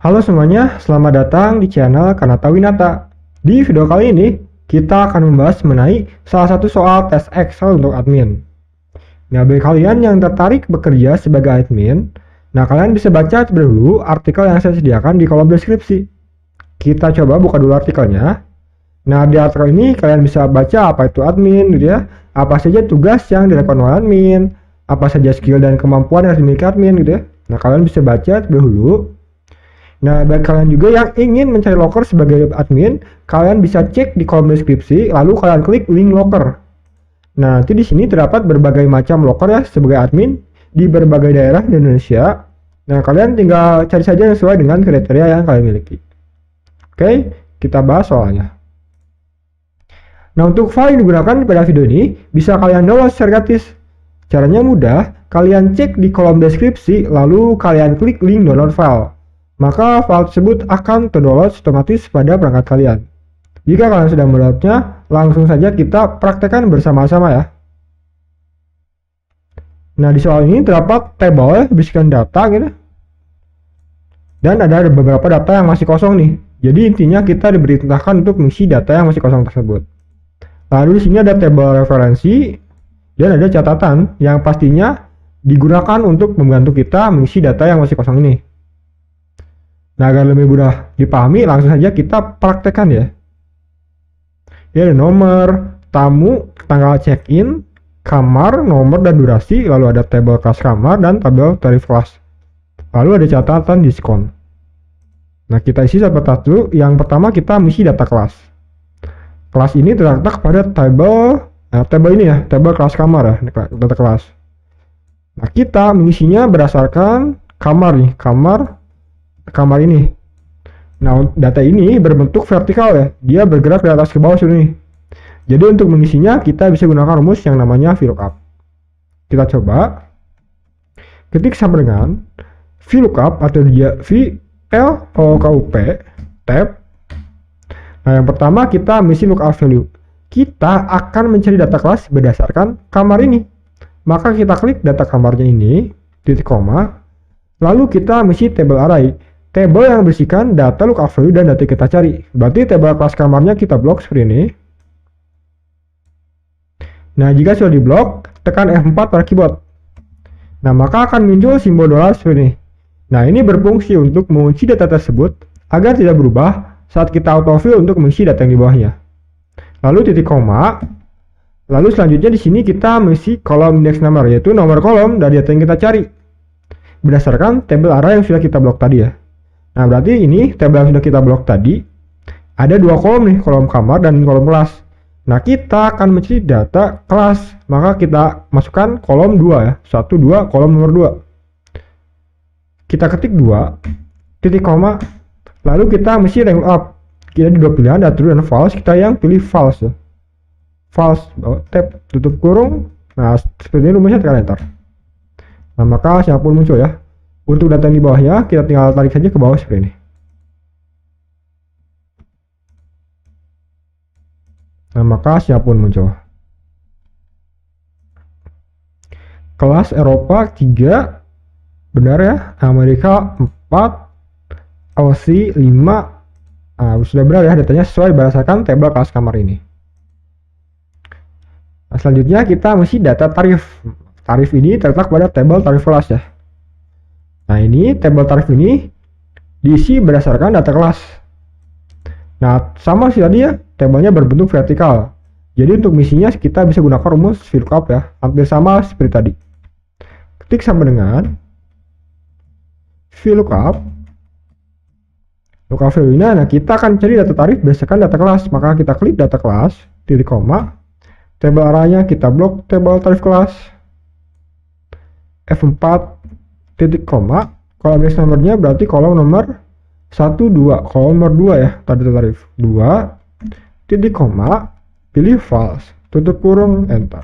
Halo semuanya, selamat datang di channel Kanata Winata. Di video kali ini, kita akan membahas mengenai salah satu soal tes Excel untuk admin. Nah, bagi kalian yang tertarik bekerja sebagai admin, kalian bisa baca terlebih dahulu artikel yang saya sediakan di kolom deskripsi. Kita coba buka dulu artikelnya. Nah, di artikel ini kalian bisa baca apa itu admin, gitu ya. Apa saja tugas yang dilakukan oleh admin, apa saja skill dan kemampuan yang dimiliki admin, gitu ya. Nah, kalian bisa baca terlebih dahulu. Nah, bagi kalian juga yang ingin mencari loker sebagai admin, kalian bisa cek di kolom deskripsi, lalu kalian klik link loker. Nah, nanti di sini terdapat berbagai macam loker ya sebagai admin di berbagai daerah di Indonesia. Nah, kalian tinggal cari saja yang sesuai dengan kriteria yang kalian miliki. Oke, kita bahas soalnya. Nah, untuk file yang digunakan pada video ini bisa kalian download secara gratis. Caranya mudah, kalian cek di kolom deskripsi, lalu kalian klik link download file. Maka file tersebut akan terdownload otomatis pada perangkat kalian. Jika kalian sudah mendownloadnya, langsung saja kita praktekkan bersama-sama ya. Nah, di soal ini terdapat tabel berisikan data gitu. Dan ada beberapa data yang masih kosong nih. Jadi intinya kita diperintahkan untuk mengisi data yang masih kosong tersebut. Lalu di sini ada tabel referensi dan ada catatan yang pastinya digunakan untuk membantu kita mengisi data yang masih kosong ini. Nah, agar lebih mudah dipahami, langsung saja kita praktekkan ya. Ini ada nomor, tamu, tanggal check-in, kamar, nomor dan durasi, lalu ada tabel kelas kamar dan tabel tarif kelas. Lalu ada catatan diskon. Nah, kita isi satu-satu. Yang pertama kita mengisi data kelas. Kelas ini terletak pada tabel ini ya, tabel kelas kamar ya, data kelas. Nah, kita mengisinya berdasarkan kamar nih, kamar ini. Nah, data ini berbentuk vertikal ya, dia bergerak dari atas ke bawah sini. Jadi untuk mengisinya kita bisa gunakan rumus yang namanya VLOOKUP. Kita coba ketik sama dengan VLOOKUP atau dia VLOOKUP tab. Nah, yang pertama kita mengisi lookup value. Kita akan mencari data kelas berdasarkan kamar ini. Maka kita klik data kamarnya ini, titik koma, lalu kita mengisi table array. Table yang berisikan data lookup value dan data kita cari. Berarti table kelas kamarnya kita blok seperti ini. Nah, jika sudah diblok, tekan F4 pada keyboard. Nah, maka akan muncul simbol dolar seperti ini. Nah, ini berfungsi untuk mengunci data tersebut agar tidak berubah saat kita autofill untuk mengisi data yang di bawahnya. Lalu titik koma. Lalu selanjutnya di sini kita mengisi kolom index number, yaitu nomor kolom dari data yang kita cari. Berdasarkan table array yang sudah kita blok tadi ya. Nah, berarti ini tabel yang sudah kita blok tadi ada dua kolom nih, kolom kamar dan kolom kelas. Nah, kita akan mencari data kelas, maka kita masukkan kolom 2 ya, 1, 2, kolom nomor 2. Kita ketik 2, titik koma, lalu kita mesti rank up. Kita ada dua pilihan, ada true dan false, kita yang pilih false ya. False, tab, tutup kurung. Nah, seperti ini rumusnya, tekan enter. Nah, maka siapapun muncul ya. Untuk data yang di bawahnya, kita tinggal tarik saja ke bawah seperti ini. Nah, maka siapapun muncul. Kelas Eropa 3, benar ya. Amerika 4, Aussie 5. Nah, sudah benar ya, datanya sesuai berdasarkan tabel kelas kamar ini. Nah, selanjutnya kita mesti data tarif. Tarif ini terletak pada tabel tarif kelas ya. Nah, ini tabel tarif ini diisi berdasarkan data kelas. Nah, sama sih tadi ya, tabelnya berbentuk vertikal. Jadi untuk misinya kita bisa gunakan rumus VLOOKUP ya, hampir sama seperti tadi. Ketik sama dengan VLOOKUP. Lookup value ini, nah kita akan cari data tarif berdasarkan data kelas. Maka kita klik data kelas, titik koma, tabel arahnya kita blok tabel tarif kelas. F4 titik koma, kolom index nomornya berarti kolom nomor 1, 2, kolom nomor 2 ya, tadi tarif 2, titik koma, pilih false, tutup kurung, enter.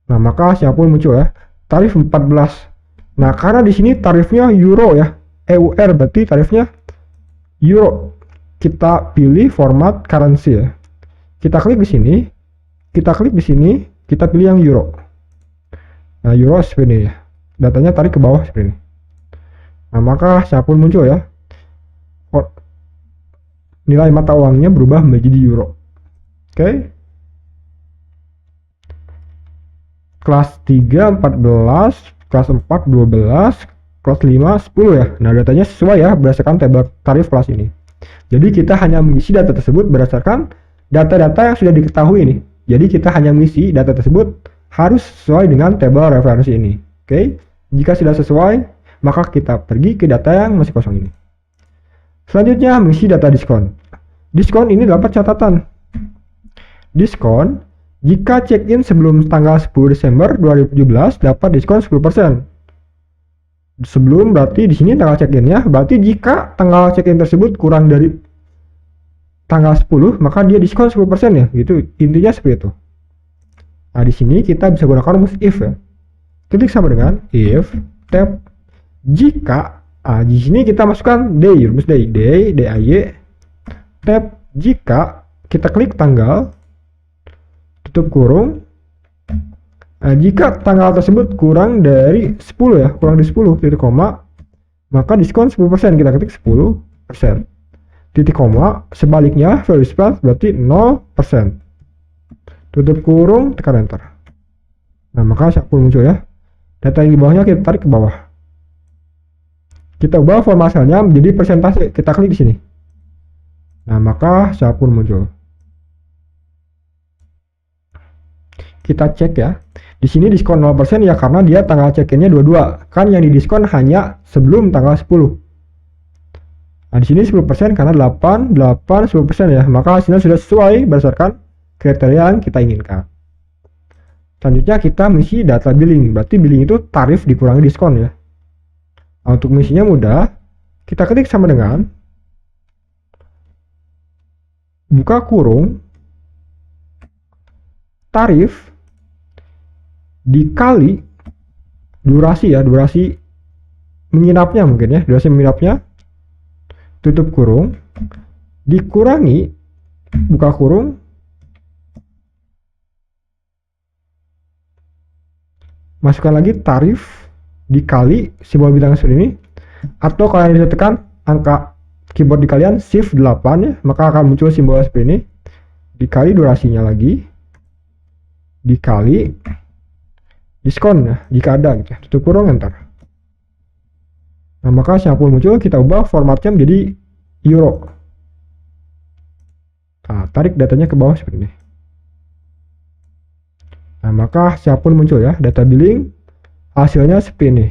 Nah, maka siapapun muncul ya, tarif 14. Nah, karena di sini tarifnya euro ya, EUR berarti tarifnya euro. Kita pilih format currency ya. Kita klik di sini, kita pilih yang euro. Nah, euro seperti ini ya. Datanya tarik ke bawah seperti ini. Nah, maka hasilnya pun muncul ya. Nilai mata uangnya berubah menjadi euro. Oke. Kelas 3 14, kelas 4 12, kelas 5 10 ya. Nah, datanya sesuai ya berdasarkan tabel tarif kelas ini. Jadi kita hanya mengisi data tersebut berdasarkan data-data yang sudah diketahui nih. Jadi kita hanya mengisi data tersebut harus sesuai dengan tabel referensi ini. Oke. Jika sudah sesuai, maka kita pergi ke data yang masih kosong ini. Selanjutnya mengisi data diskon. Diskon ini dapat catatan. Diskon jika check-in sebelum tanggal 10 Desember 2017 dapat diskon 10%. Sebelum berarti di sini tanggal check-in-nya, berarti jika tanggal check-in tersebut kurang dari tanggal 10, maka dia diskon 10% ya. Gitu intinya seperti itu. Nah, di sini kita bisa gunakan rumus if ya. Ketik sama dengan if tab jika di sini kita masukkan day, rumus day, day, tab jika kita klik tanggal, tutup kurung, jika tanggal tersebut kurang dari 10 ya, kurang dari 10 titik koma, maka diskon 10%, kita ketik 10%. Titik koma, sebaliknya value plus berarti 0%. Tutup kurung, tekan enter. Nah, maka hasil pun muncul ya. Data yang di bawahnya kita tarik ke bawah. Kita ubah format selnya menjadi persentase, kita klik di sini. Nah, maka hasil pun muncul. Kita cek ya. Di sini diskon 0% ya karena dia tanggal check-in-nya 22. Kan yang didiskon hanya sebelum tanggal 10. Nah, di sini 10% karena 8, 10% ya. Maka hasilnya sudah sesuai berdasarkan kriteria yang kita inginkan. Selanjutnya kita mengisi data billing. Berarti billing itu tarif dikurangi diskon ya. Nah, untuk mengisinya mudah. Kita ketik sama dengan buka kurung tarif dikali durasi ya, durasi menginapnya mungkin ya, durasi menginapnya, tutup kurung, dikurangi, buka kurung, masukkan lagi tarif dikali simbol bintang seperti ini, atau kalian bisa tekan angka keyboard di kalian shift 8 ya, maka akan muncul simbol seperti ini, dikali durasinya lagi, dikali diskon ya, jika ada gitu ya, tutup kurung enter. Nah, maka hasilnya pun muncul, kita ubah formatnya menjadi euro. Nah, tarik datanya ke bawah seperti ini. Nah, maka hasilnya pun muncul ya, data billing hasilnya seperti ini.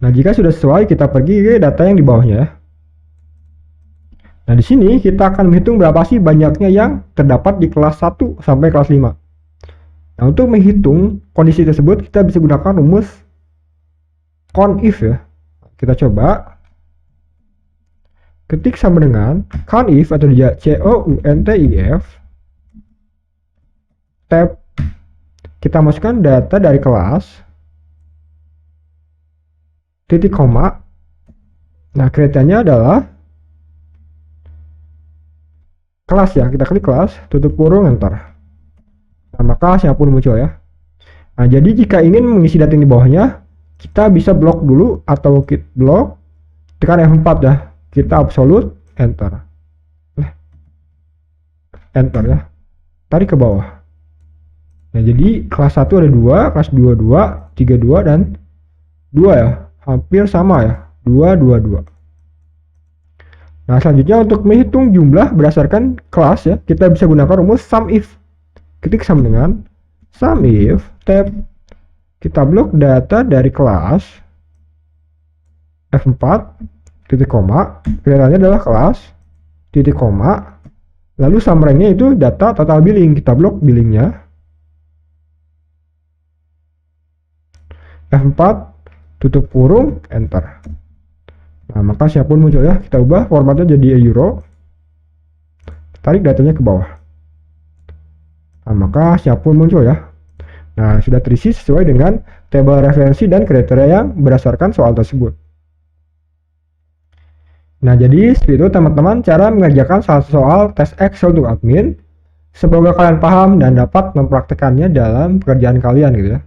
Nah, jika sudah sesuai, kita pergi ke data yang di bawahnya ya. Nah, di sini kita akan menghitung berapa sih banyaknya yang terdapat di kelas 1 sampai kelas 5. Nah, untuk menghitung kondisi tersebut, kita bisa gunakan rumus COUNTIF ya. Kita coba. Ketik sama dengan COUNTIF atau dia COUNTIF. Tab. Kita masukkan data dari kelas. Titik koma. Nah, kriterianya adalah kelas ya, kita klik kelas, tutup kurung, enter. Nah, maka hasilnya pun muncul ya. Nah, jadi jika ingin mengisi data yang di bawahnya, kita bisa blok dulu atau kita blok, tekan F4 ya, kita absolute, enter. Enter ya, tarik ke bawah. Nah, jadi kelas 1 ada 2, kelas 2 2, 3 2 dan 2 ya, hampir sama ya, 2 2 2. Nah, selanjutnya untuk menghitung jumlah berdasarkan kelas ya, kita bisa gunakan rumus SUMIF. Ketik sama dengan SUMIF, tab, kita blok data dari kelas, F4, titik koma, kriterianya adalah kelas, titik koma, lalu summary-nya itu data total billing, kita blok billingnya, F4, tutup kurung, enter. Nah, maka siapun muncul ya, kita ubah formatnya jadi euro, tarik datanya ke bawah. Nah, maka siapun muncul ya. Nah, sudah terisi sesuai dengan tabel referensi dan kriteria yang berdasarkan soal tersebut. Nah, jadi seperti itu teman-teman cara mengerjakan soal tes Excel untuk admin. Semoga kalian paham dan dapat mempraktekannya dalam pekerjaan kalian gitu ya.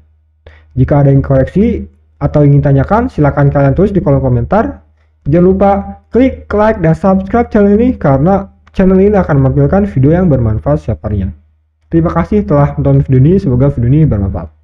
Jika ada yang koreksi atau ingin tanyakan, silakan kalian tulis di kolom komentar. Jangan lupa klik like dan subscribe channel ini karena channel ini akan menampilkan video yang bermanfaat setiap harinya. Terima kasih telah menonton video ini, semoga video ini bermanfaat.